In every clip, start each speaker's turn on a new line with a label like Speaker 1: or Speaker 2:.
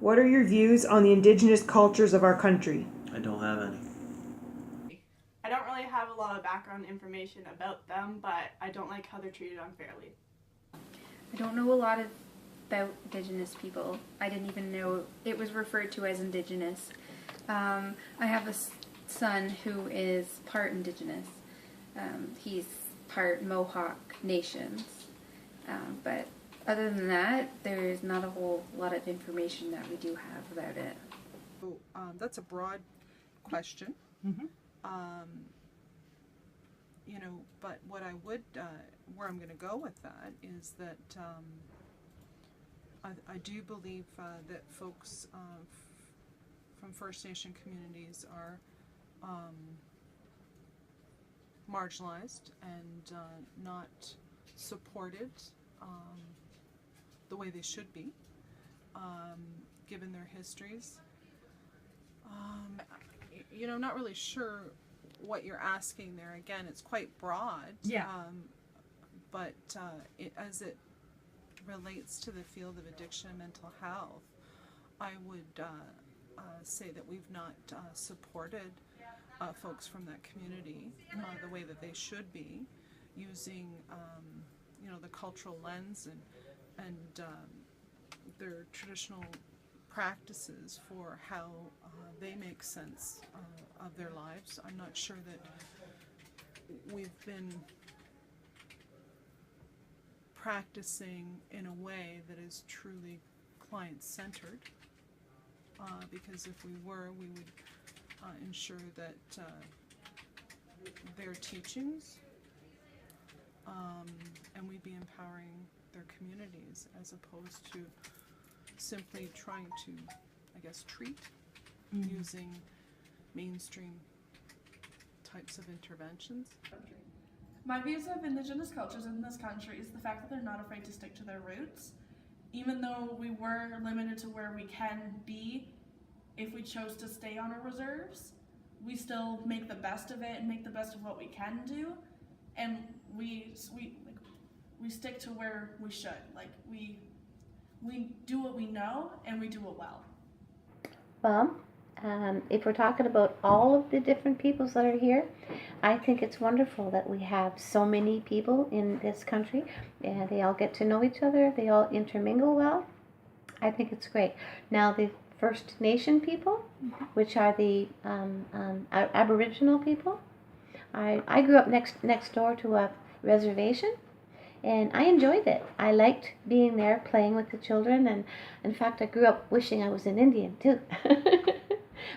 Speaker 1: What are your views on the Indigenous cultures of our country?
Speaker 2: I don't have any.
Speaker 3: I don't really have a lot of background information about them, but I don't like how they're treated unfairly.
Speaker 4: I don't know a lot about Indigenous people. I didn't even know it was referred to as Indigenous. I have a son who is part Indigenous. He's part Mohawk Nations. But other than that, there's not a whole lot of information that we do have about it.
Speaker 5: So, that's a broad question.
Speaker 1: Mm-hmm.
Speaker 5: But what I would, where I'm going to go with that is that I do believe that folks from First Nation communities are marginalized and not supported the way they should be, given their histories. Not really sure what you're asking there. Again, it's quite broad.
Speaker 1: Yeah.
Speaker 5: But as it relates to the field of addiction and mental health, I would say that we've not supported folks from that community the way that they should be, using the cultural lens and their traditional practices for how they make sense of their lives. I'm not sure that we've been practicing in a way that is truly client-centered, because if we were, we would ensure that their teachings and we'd be empowering their communities as opposed to simply trying to, treat using mainstream types of interventions.
Speaker 6: My views of Indigenous cultures in this country is the fact that they're not afraid to stick to their roots. Even though we were limited to where we can be, if we chose to stay on our reserves, we still make the best of it and make the best of what we can do, and we stick to where we should. We do what we know and we do it well.
Speaker 7: Well, if we're talking about all of the different peoples that are here, I think it's wonderful that we have so many people in this country, and they all get to know each other, they all intermingle well. I think it's great. Now, the First Nation people, which are the Aboriginal people, I grew up next door to a reservation, and I enjoyed it. I liked being there, playing with the children, and in fact, I grew up wishing I was an Indian too.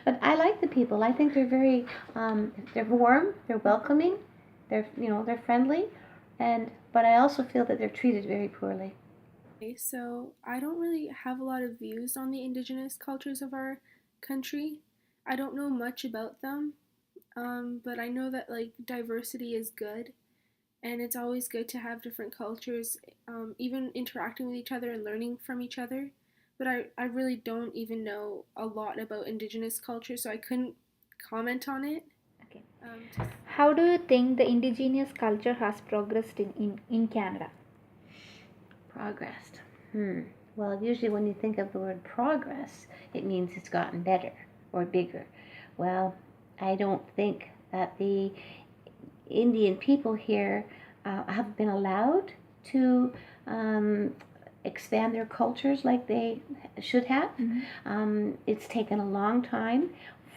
Speaker 7: But I like the people. I think they're very, they're warm, they're welcoming, they're friendly, but I also feel that they're treated very poorly.
Speaker 8: Okay, so I don't really have a lot of views on the Indigenous cultures of our country. I don't know much about them, but I know that diversity is good. And it's always good to have different cultures, even interacting with each other and learning from each other. But I really don't even know a lot about Indigenous culture, so I couldn't comment on it.
Speaker 7: Okay.
Speaker 9: How do you think the Indigenous culture has progressed in Canada?
Speaker 7: Progressed. Well, usually when you think of the word progress, it means it's gotten better or bigger. Well, I don't think that the Indian people here have been allowed to expand their cultures like they should have. It's taken a long time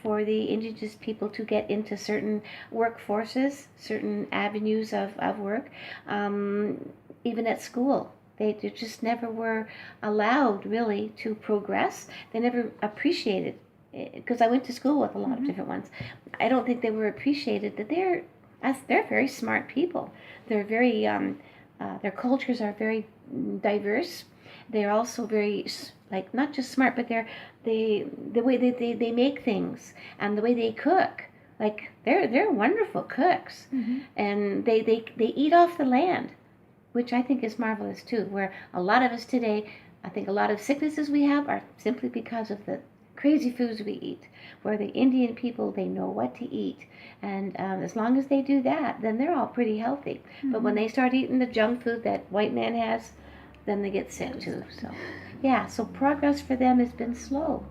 Speaker 7: for the Indigenous people to get into certain workforces, certain avenues of work, even at school. They just never were allowed really to progress. They never appreciated, because I went to school with a lot of different ones. I don't think they were appreciated that they're very smart people. They're very, their cultures are very diverse. They're also very, not just smart, but the way they make things and the way they cook. They're wonderful cooks, and they eat off the land, which I think is marvelous too. Where a lot of us today, I think a lot of sicknesses we have are simply because of the crazy foods we eat. Where the Indian people, they know what to eat, and as long as they do that, then they're all pretty healthy. But when they start eating the junk food that white man has, then they get sick too. So, yeah, so progress for them has been slow,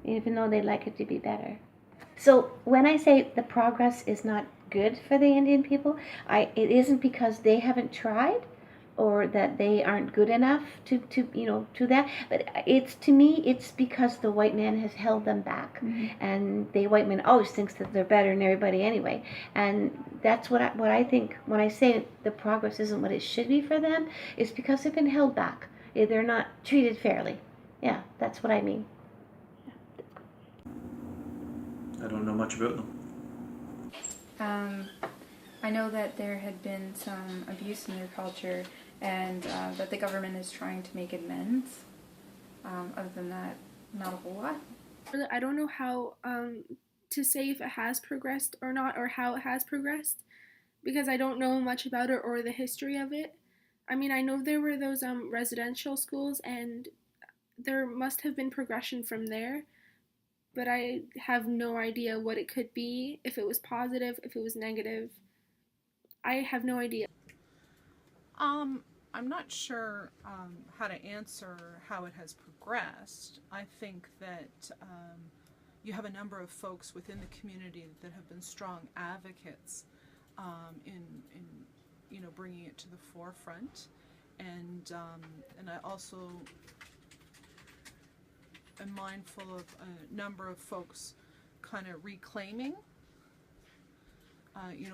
Speaker 7: even though they'd like it to be better. So when I say the progress is not good for the Indian people, it isn't because they haven't tried or that they aren't good enough to that, but it's, to me, it's because the white man has held them back. And the white man always thinks that they're better than everybody anyway, and that's what I think when I say the progress isn't what it should be for them, is because they've been held back. They're not treated fairly. Yeah, that's what I mean.
Speaker 2: I don't know much about them.
Speaker 4: I know that there had been some abuse in their culture, and that the government is trying to make amends. Other than that, not a whole lot.
Speaker 8: I don't know how to say if it has progressed or not, or how it has progressed, because I don't know much about it or the history of it. I mean, I know there were those residential schools, and there must have been progression from there, but I have no idea what it could be, if it was positive, if it was negative. I have no idea.
Speaker 5: I'm not sure how to answer how it has progressed. I think that you have a number of folks within the community that have been strong advocates in bringing it to the forefront, and I also am mindful of a number of folks kind of reclaiming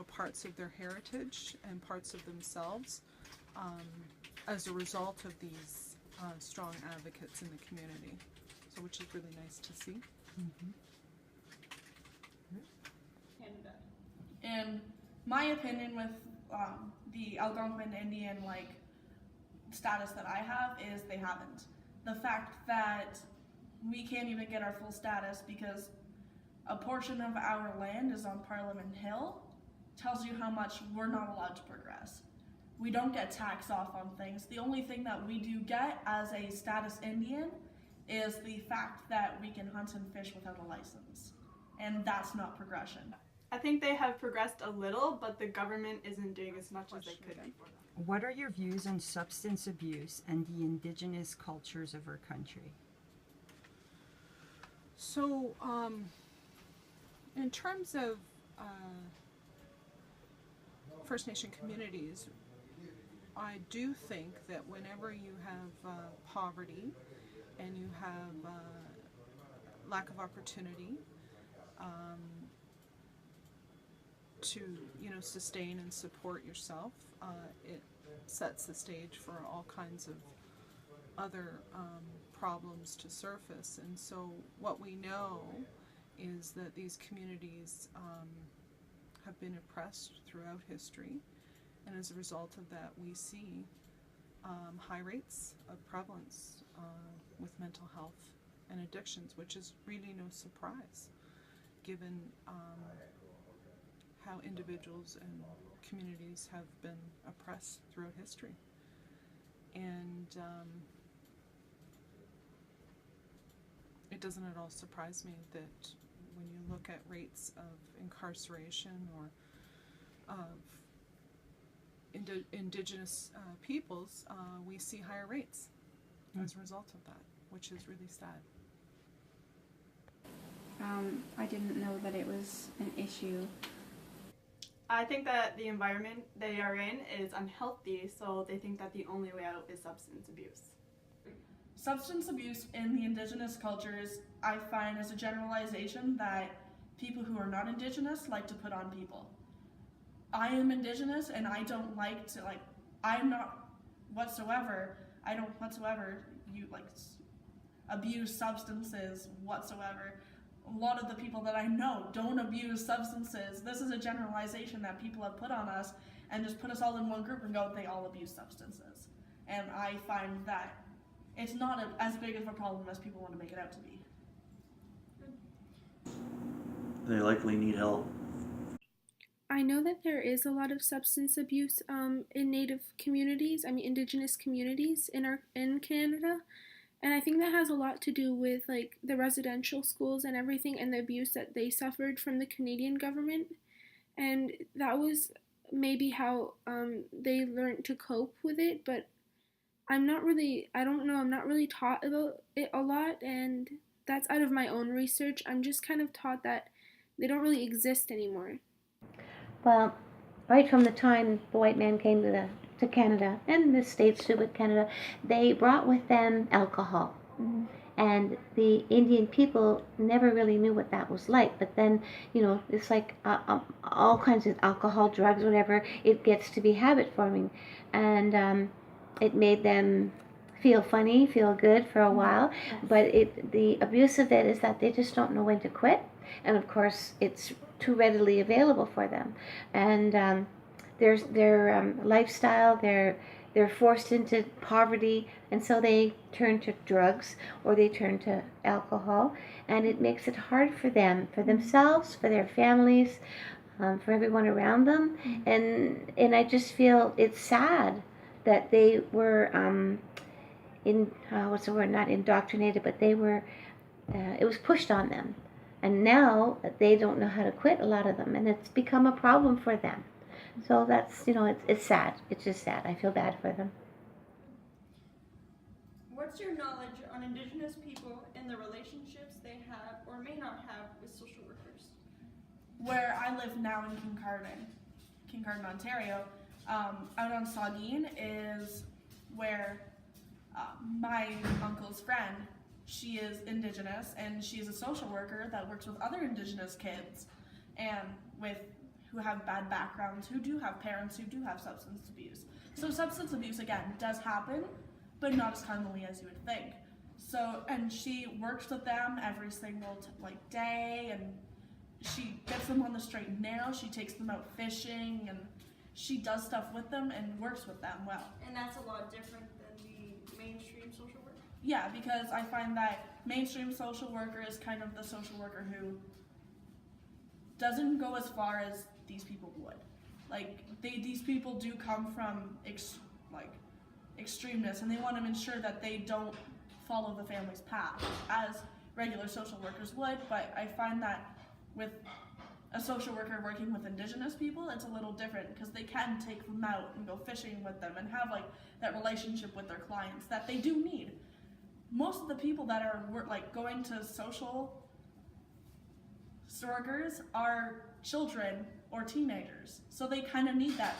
Speaker 5: parts of their heritage and parts of themselves as a result of these strong advocates in the community, so which is really nice to see.
Speaker 6: In my opinion, with the Algonquin Indian status that I have, is they haven't. The fact that we can't even get our full status because a portion of our land is on Parliament Hill tells you how much we're not allowed to progress. We don't get tax off on things. The only thing that we do get as a status Indian is the fact that we can hunt and fish without a license. And that's not progression.
Speaker 3: I think they have progressed a little, but the government isn't doing as much as they could be for them.
Speaker 10: What are your views on substance abuse and the Indigenous cultures of our country?
Speaker 5: So, in terms of First Nation communities, I do think that whenever you have poverty and you have lack of opportunity to sustain and support yourself, it sets the stage for all kinds of other problems to surface. And so what we know is that these communities have been oppressed throughout history, and as a result of that we see high rates of prevalence with mental health and addictions, which is really no surprise given how individuals and communities have been oppressed throughout history. And it doesn't at all surprise me that when you look at rates of incarceration or of Indigenous peoples, we see higher rates as a result of that, which is really sad.
Speaker 4: I didn't know that it was an issue.
Speaker 3: I think that the environment they are in is unhealthy, so they think that the only way out is substance abuse.
Speaker 6: Substance abuse in the Indigenous cultures, I find, is a generalization that people who are not Indigenous like to put on people. I am Indigenous and I don't like to, I'm not whatsoever, I don't whatsoever abuse substances whatsoever. A lot of the people that I know don't abuse substances. This is a generalization that people have put on us and just put us all in one group and go, they all abuse substances. And I find that it's not as big of a problem as people want to make it out to be.
Speaker 2: They likely need help.
Speaker 8: I know that there is a lot of substance abuse in Native communities, Indigenous communities in Canada. And I think that has a lot to do with the residential schools and everything, and the abuse that they suffered from the Canadian government. And that was maybe how they learned to cope with it. But I don't know, I'm not really taught about it a lot, and that's out of my own research. I'm just kind of taught that they don't really exist anymore.
Speaker 7: Well, right from the time the white man came to Canada, and the States too, but Canada, they brought with them alcohol.
Speaker 9: Mhm.
Speaker 7: And the Indian people never really knew what that was like. But then, it's like all kinds of alcohol, drugs, whatever, it gets to be habit forming. And it made them feel funny, feel good for a while. But the abuse of it is that they just don't know when to quit. And of course, it's too readily available for them. And their lifestyle, they're forced into poverty, and so they turn to drugs or they turn to alcohol, and it makes it hard for them, for themselves, for their families, for everyone around them. And I just feel it's sad that they were what's the word? Not indoctrinated, but they were. It was pushed on them, and now they don't know how to quit. A lot of them, and it's become a problem for them. So that's, it's sad. It's just sad. I feel bad for them.
Speaker 11: What's your knowledge on Indigenous people and the relationships they have or may not have with social workers?
Speaker 6: Where I live now in Kincardine, Ontario, out on Saugeen is where my uncle's friend, she is Indigenous, and she's a social worker that works with other Indigenous kids and who have bad backgrounds, who do have parents who do have substance abuse. So substance abuse, again, does happen, but not as commonly as you would think. So, and she works with them every single day, and she gets them on the straight and narrow. She takes them out fishing, and she does stuff with them and works with them well.
Speaker 11: And that's a lot different than the mainstream social worker?
Speaker 6: Yeah, because I find that mainstream social worker is kind of the social worker who doesn't go as far as these people would. These people do come from extremeness, and they want to ensure that they don't follow the family's path as regular social workers would. But I find that with a social worker working with Indigenous people, it's a little different, because they can take them out and go fishing with them and have that relationship with their clients that they do need. Most of the people that are going to social workers are children or teenagers, so they kind of need that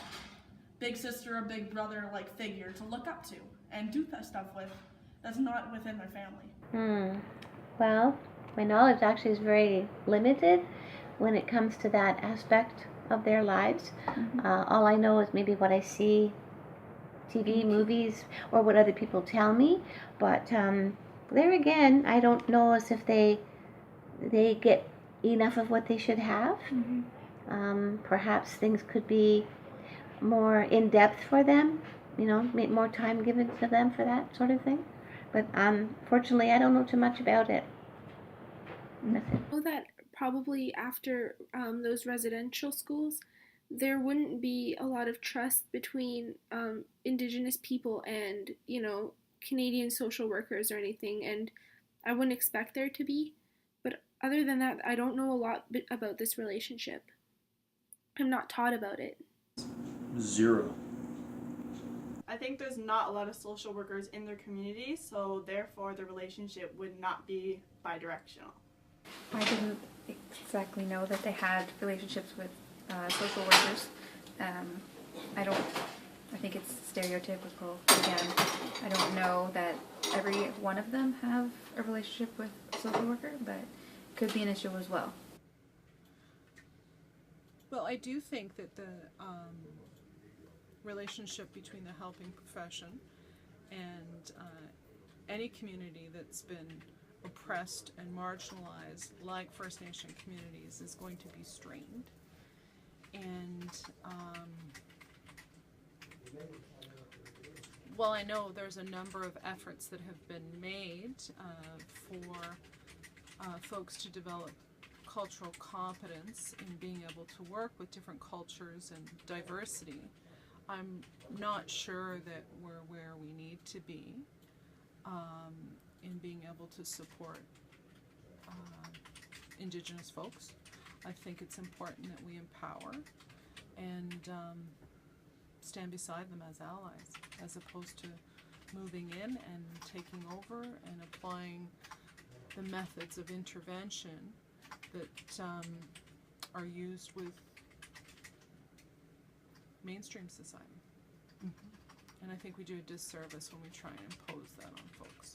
Speaker 6: big sister or big brother figure to look up to and do that stuff with that's not within their family.
Speaker 7: Well, my knowledge actually is very limited when it comes to that aspect of their lives. All I know is maybe what I see, TV, movies, or what other people tell me. But there again, I don't know as if they get enough of what they should have. Perhaps things could be more in depth for them, more time given to them for that sort of thing. But fortunately, I don't know too much about it. That's it.
Speaker 8: I know that probably after those residential schools, there wouldn't be a lot of trust between Indigenous people and, Canadian social workers or anything, and I wouldn't expect there to be. But other than that, I don't know a lot about this relationship. I'm not taught about it.
Speaker 2: Zero.
Speaker 3: I think there's not a lot of social workers in their community, so therefore the relationship would not be bidirectional.
Speaker 4: I didn't exactly know that they had relationships with social workers. I think it's stereotypical again. I don't know that every one of them have a relationship with a social worker, but it could be an issue as well.
Speaker 5: Well, I do think that the relationship between the helping profession and any community that's been oppressed and marginalized, like First Nation communities, is going to be strained. And while I know there's a number of efforts that have been made for folks to develop cultural competence in being able to work with different cultures and diversity, I'm not sure that we're where we need to be in being able to support Indigenous folks. I think it's important that we empower and stand beside them as allies, as opposed to moving in and taking over and applying the methods of intervention that are used with mainstream society. And I think we do a disservice when we try and impose that on folks.